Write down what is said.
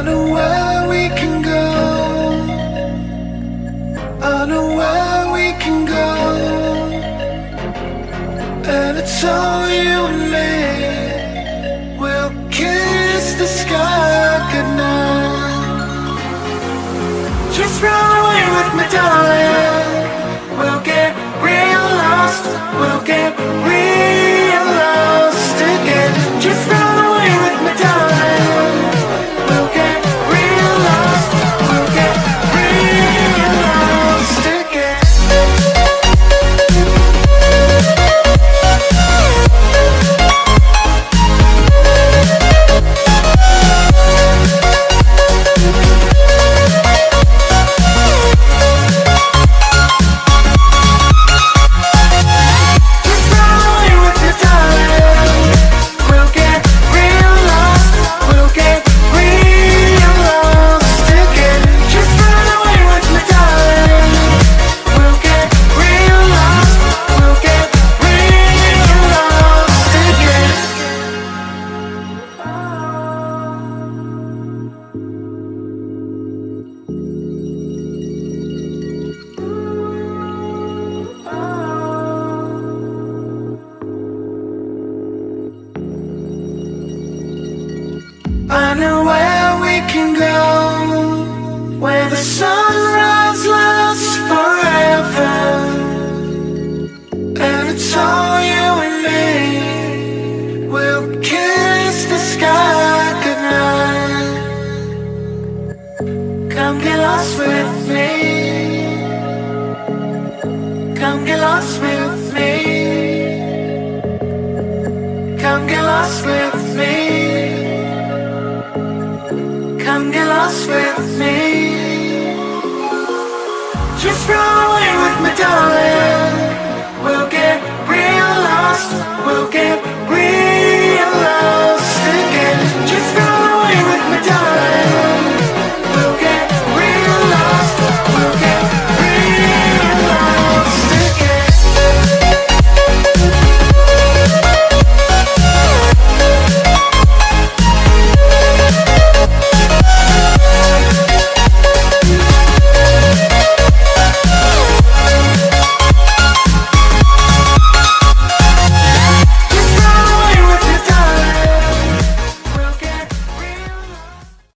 I know where we can go. I know where we can go. And it's all you and me. We'll kiss the sky goodnight. Just run away with me, darling. We'll get real lost. We'll get real lost again. Just run away with me, darling. We'll get real lost. We'll get real lost again. I know where we can go, where the sunrise lasts forever. And it's all you and me. We'll kiss the sky goodnight. Come get lost with me. Come get lost with me. Come get lost with me. Come get lost with me. Just run away with me, darling.